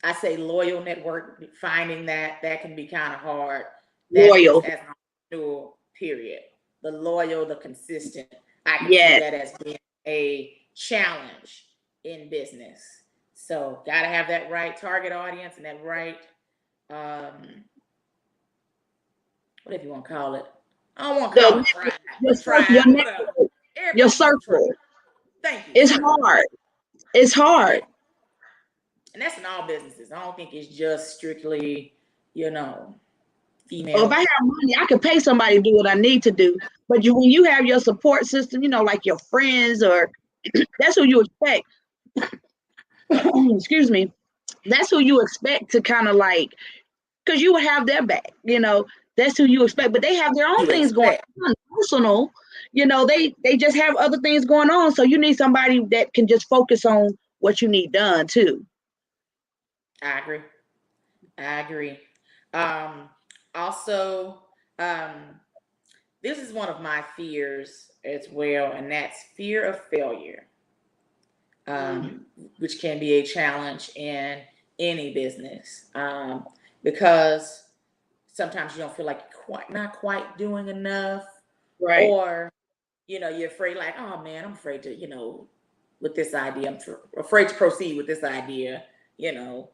I say loyal network, finding that can be kind of hard. That's just Loyal. as an entrepreneur, period. the loyal, the consistent. I can see Yes. that as being a challenge in business. So gotta have that right target audience and that right whatever you want to call it. I don't want to call The it tribe, your but circle, your tribe, whatever. network, your Everybody needs a tribe. circle. Thank you, It's circle. hard. It's Yeah. hard. And that's in all businesses. I don't think it's just strictly, you know, Or if I have females. money, I could pay somebody to do what I need to do. But when you have your support system, like your friends, or that's who you expect. Excuse me. That's who you expect to kind of like, because you would have their back. That's who you expect. But they have their own You things going expect. on, personal. They just have other things going on. So you need somebody that can just focus on what you need done too. I agree. I agree. Um, Also, um, this is one of my fears as well, and that's fear of failure, Mm. um, which can be a challenge in any business, because sometimes you don't feel like you're not quite doing enough, Right. or you're afraid, like, oh man, I'm afraid to, with this idea, afraid to proceed with this idea, you know,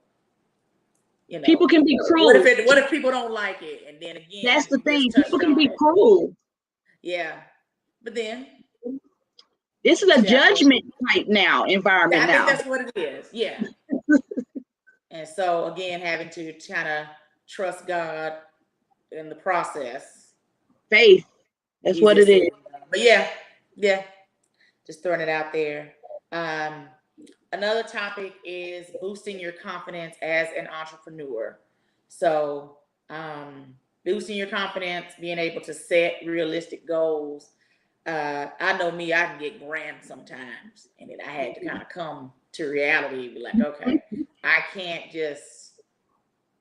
People can be what if cruel. people don't like it? And then That's again, the you just thing. People touched can on be it. cruel. Yeah. But then This is you a just have to, judgment type environment I think now. that's what it is. Yeah. And so again, having to kind of trust God in the process. Faith. That's what Easier it said is. than done. But yeah, yeah. Just throwing it out there. Um, Another topic is boosting your confidence as an entrepreneur. So, boosting your confidence, being able to set realistic goals. I know me, I can get grand sometimes, and then I had to kind of come to reality and be like, okay, I can't just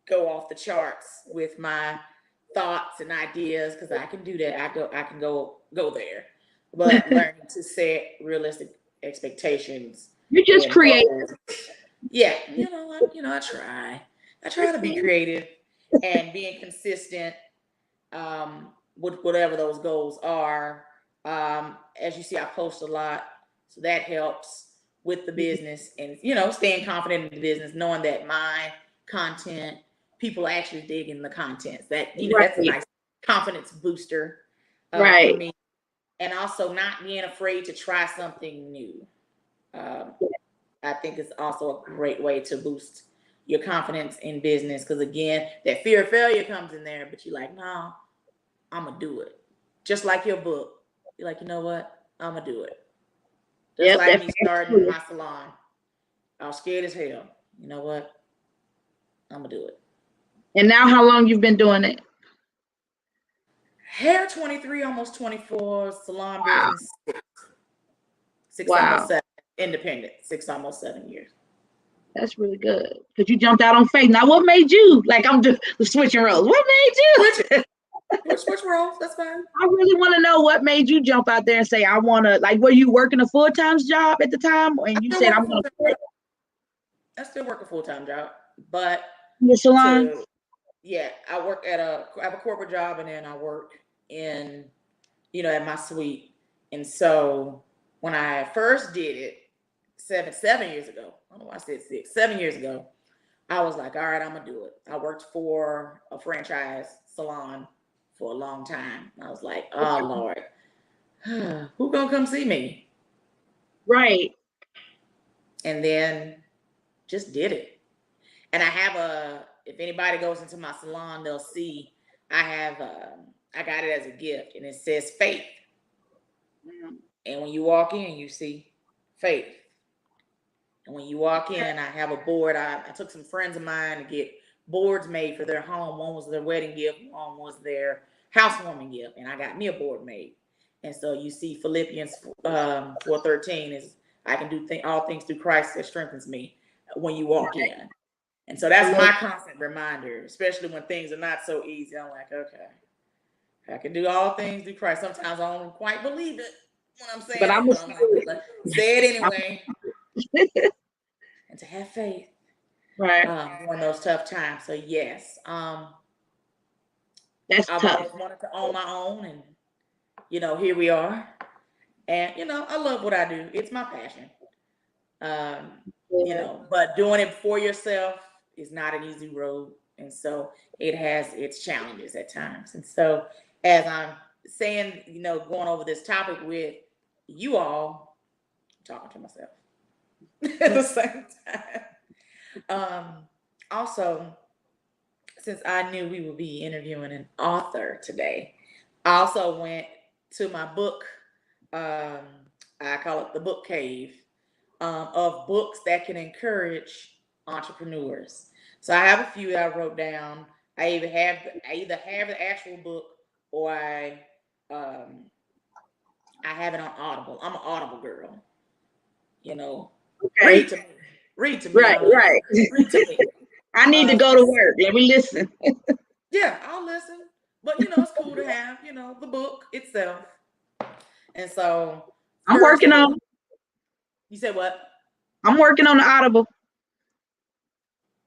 go off the charts with my thoughts and ideas, because I can do that. I can go there, but learning to set realistic expectations You just and create. goals. Yeah, I try. I try to be creative and being consistent, with whatever those goals are. As you see, I post a lot, so that helps with the business, and staying confident in the business, knowing that my content, people actually digging the content. That's a Right. nice confidence booster, for Right. me, and also not being afraid to try something new. Um, I think it's also a great way to boost your confidence in business, because again, that fear of failure comes in there, but you're like, no, I'm gonna do it. Just like your book. You're like, you know what? I'm gonna do it. Just Yep. like That me fast starting food. my salon. I was scared as hell. You know what? I'm gonna do it. And now, how long you've been doing it? Hair 23, almost 24. Salon Wow. business six, almost Wow. 7. Independent 6, almost 7 years. That's really good. Because you jumped out on faith. Now, what made you? Like, I'm just switching roles. What made Switch you? it. Switch roles. That's fine. I really want to know what made you jump out there and say, I want to, like, were you working a full-time job at the time? I And you still said, work a I'm full going to time quit job. I still work a full time job, but the salon? to yeah, I have a corporate job, and then I work in at my suite. And so when I first did it 7 years ago, I don't know why I said 6, 7 years ago, I was like, all right, I'm gonna do it. I worked for a franchise salon for a long time. I was like, oh Lord, who gonna come see me? Right. And then just did it. And I have if anybody goes into my salon, they'll see I have I got it as a gift, and it says faith. And when you walk in, you see faith. And when you walk in, I have a board. I took some friends of mine to get boards made for their home. One was their wedding gift, one was their housewarming gift, and I got me a board made. And so you see Philippians 4:13 is, I can do all things through Christ that strengthens me, when you walk in. And so I that's love my constant reminder, especially when things are not so easy. I'm like, okay, I can do all things through Christ. Sometimes I don't quite believe it when I'm but saying I'm it, going but I'm like, to say it I'm anyway. And to have faith, right. during those tough times. So yes, That's I've tough. always wanted to own my own, and here we are. And, I love what I do. It's my passion. Um, Yeah. but doing it for yourself is not an easy road. And so it has its challenges at times. And so as I'm saying, going over this topic with you all, I'm talking to myself at the same time. Um, Also, since I knew we would be interviewing an author today, I also went to my book. Um, I call it the book cave of books that can encourage entrepreneurs. So I have a few that I wrote down. I either have the actual book or um, I have it on Audible. I'm an Audible girl. You know, Okay. read to me. Read to me. Right. I don't need Right. you. Read to me. I need to Uh, go to work. Let me listen. yeah, I'll listen. But it's cool to have the book itself. And so, I'm first working book. on. You said what? I'm working on the Audible.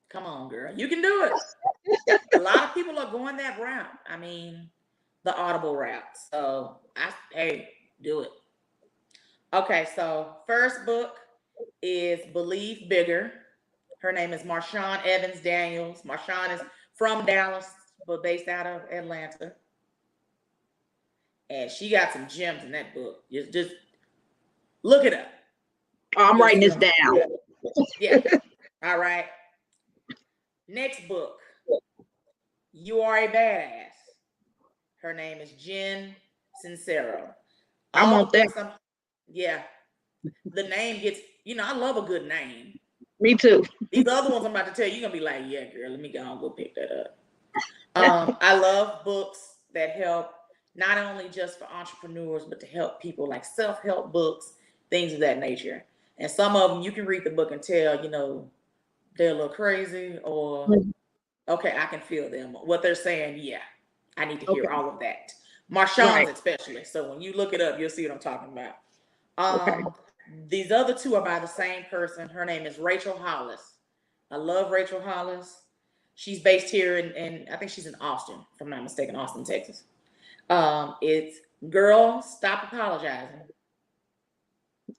Come on, girl. You can do it. A lot of people are going that route. I mean, the Audible route. So hey, do it. Okay, so first book is Believe Bigger. Her name is Marshawn Evans Daniels. Marshawn is from Dallas, but based out of Atlanta. And she got some gems in that book. Just look it up. Oh, I'm You'll writing see this what I'm down. saying. Yeah. All right. Next book. You Are a Badass. Her name is Jen Sincero. I All the want that. books yeah, the name gets, I love a good name. Me too. These other ones I'm about to tell you, you're gonna be like, yeah, girl, let me go and go pick that up. I love books that help not only just for entrepreneurs, but to help people, like self-help books, things of that nature. And some of them you can read the book and tell, they're a little crazy, or okay, I can feel them. What they're saying, yeah, I need to hear Okay. all of that. Marshawn's Right. especially. So when you look it up, you'll see what I'm talking about. Okay. These other two are by the same person. Her name is Rachel Hollis. I love Rachel Hollis. She's based here in I think she's in Austin, if I'm not mistaken, Austin, Texas. It's Girl, Stop Apologizing.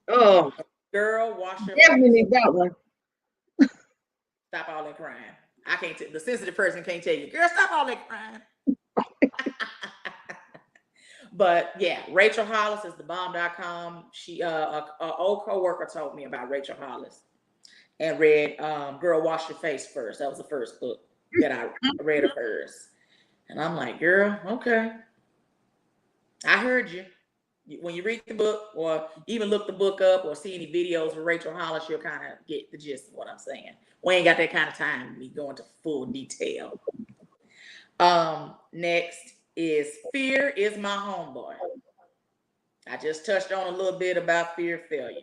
Oh, Girl, Wash Your definitely Face. need that one. Stop all that crying. I can't. The sensitive person can't tell you, girl, stop all that crying. But yeah, Rachel Hollis is the bomb.com. She a old coworker told me about Rachel Hollis and read Girl Wash Your Face first. That was the first book that I read of hers. And I'm like, girl, okay. I heard you. When you read the book or even look the book up or see any videos of Rachel Hollis, you'll kind of get the gist of what I'm saying. We ain't got that kind of time to be going to full detail. Next is Fear is My Homeboy. I just touched on a little bit about fear of failure.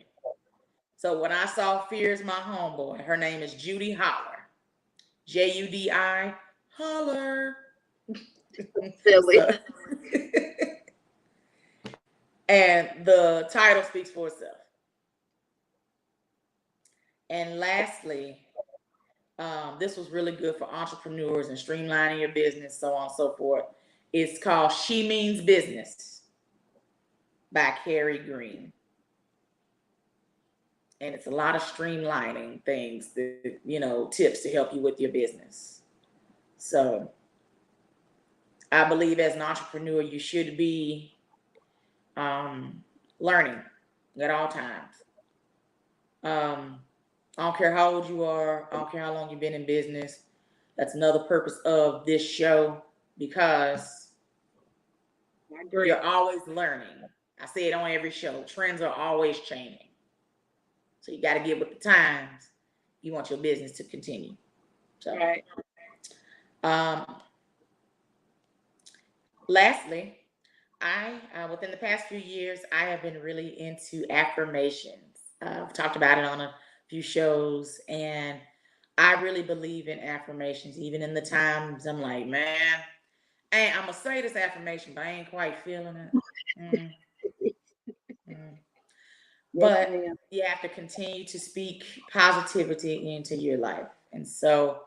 So when I saw Fear is My Homeboy, her name is Judy Holler. Judi Holler. Silly. So, and the title speaks for itself. And lastly, this was really good for entrepreneurs and streamlining your business, so on and so forth. It's called She Means Business by Carrie Green. And it's a lot of streamlining things that, tips to help you with your business. So I believe as an entrepreneur, you should be learning at all times. Um, I don't care how old you are. I don't care how long you've been in business. That's another purpose of this show because I agree. you're always learning. I say it on every show. Trends are always changing. So you got to get with the times. You want your business to continue. So, Right. um, lastly, within the past few years, I have been really into affirmations. I've talked about it on a few shows, and I really believe in affirmations, even in the times I'm like, man, hey, I'm gonna say this affirmation, but I ain't quite feeling it. Mm, mm. Yes, But ma'am. you have to continue to speak positivity into your life. And so,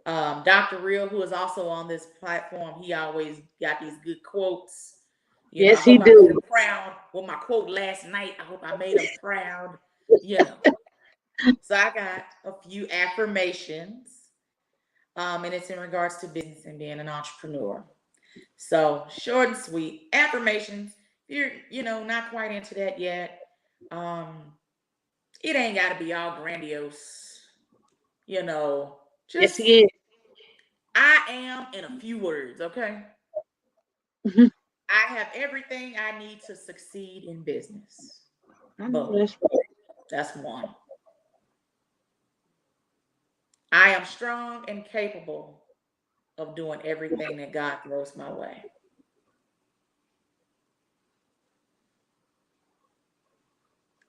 Dr. Real, who is also on this platform, he always got these good quotes, Yes, I he hope I made do. them proud with my quote last night. I hope I made them proud. You know. So I got a few affirmations, and it's in regards to business and being an entrepreneur. So short and sweet affirmations. If you're, not quite into that yet, um, it ain't got to be all grandiose. You know, Yes, just he is. I am in a few words. Okay, Mhm. I have everything I need to succeed in business. I know Boom. that's right. That's one. I am strong and capable of doing everything that God throws my way.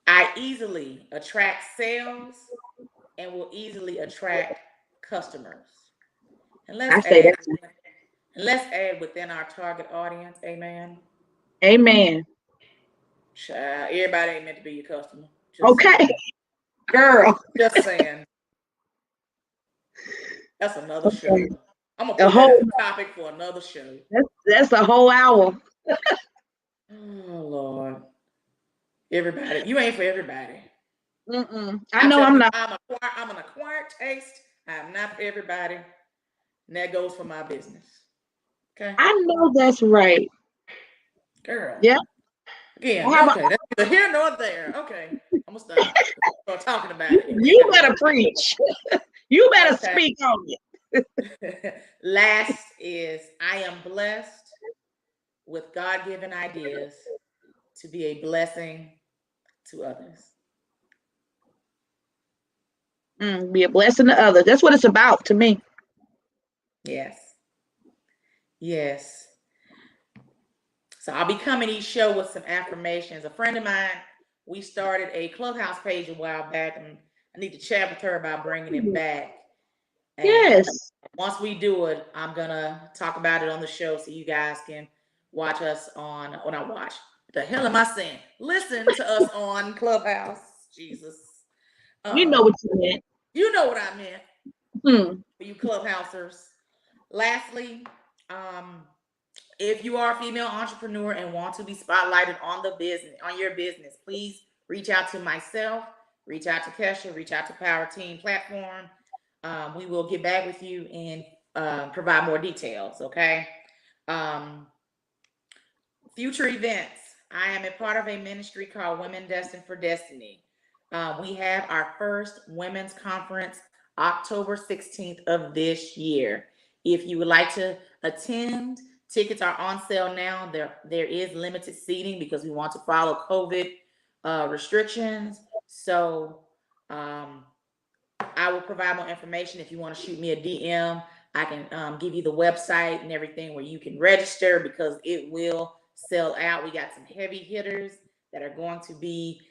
I easily attract sales and will easily attract customers. And I say that. let's add within our target audience, amen. Amen. Child, everybody ain't meant to be your customer. Just Okay, saying. girl. Just saying. That's another show. Okay. I'm gonna A put that as whole a topic for another show. that's a whole hour. Oh Lord. Everybody. You ain't for everybody. Mm-mm. I I know tell I'm people not. I'm an acquired taste. I'm not for everybody. And that goes for my business. Okay? I know that's right. Girl. Yeah. I Again, have a, okay, that's neither here nor there. Okay. I'm gonna stop. Start talking about you, it. We ain't you gotta better preach. You better okay. speak on it. Last is I am blessed with God-given ideas to be a blessing to others. Be a blessing to others. That's what it's about to me. Yes. Yes. So I'll be coming each show with some affirmations. A friend of mine, we started a clubhouse page a while back, and I need to chat with her about bringing it back. And Yes. once we do it, I'm gonna talk about it on the show so you guys can watch us on, or not watch. The hell am I saying? Listen to us on Clubhouse. Jesus. You know Um, what you meant. you know what I meant Hmm. for you clubhousers. Lastly, if you are a female entrepreneur and want to be spotlighted on your business, please reach out to myself, reach out to Kesha, reach out to Power Team Platform. We will get back with you and provide more details. Okay. Um, Future events. I am a part of a ministry called Women Destined for Destiny. We have our first women's conference October 16th of this year. If you would like to attend, tickets are on sale now. There is limited seating because we want to follow COVID restrictions. So um, I will provide more information if you want to shoot me a DM. I can give you the website and everything where you can register because it will sell out. We got some heavy hitters that are going to be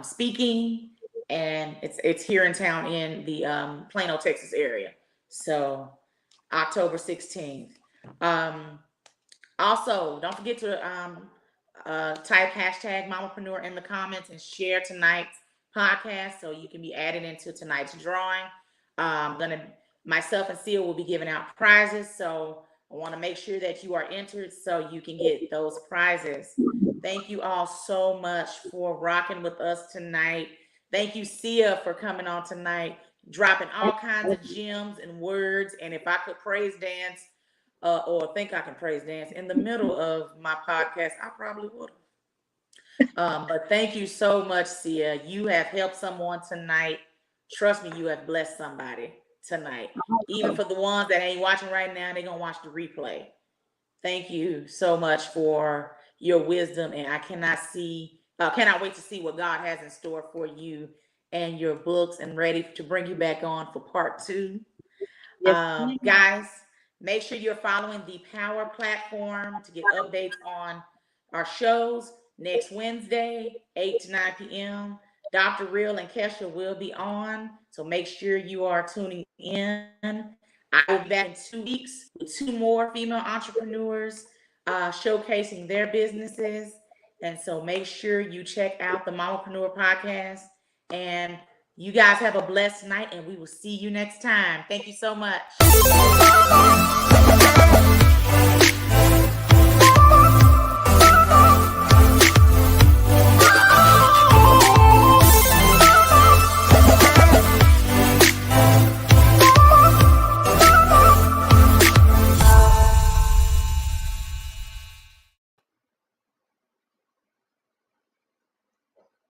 speaking, and it's here in town in the Plano, Texas area. So October 16th. Um, Also, don't forget to type hashtag mamapreneur in the comments and share tonight's podcast so you can be added into tonight's drawing. Gonna Myself and Seal will be giving out prizes, so I want to make sure that you are entered so you can get those prizes. Thank you all so much for rocking with us tonight. Thank you, Sia, for coming on tonight, dropping all kinds of gems and words. And if I could praise dance or think I can praise dance in the middle of my podcast, I probably would have. But thank you so much, Sia. You have helped someone tonight. Trust me, you have blessed somebody tonight. Even for the ones that ain't watching right now, they're gonna watch the replay. Thank you so much for your wisdom, and I cannot wait to see what God has in store for you and your books, and ready to bring you back on for part 2. Yes. Guys, make sure you're following the Power platform to get updates on our shows next Wednesday, 8 to 9 p.m. Dr. Real and Kesha will be on, so make sure you are tuning in. I will be back in 2 weeks with 2 more female entrepreneurs showcasing their businesses. And so make sure you check out the Mamapreneur podcast. And you guys have a blessed night, and we will see you next time. Thank you so much.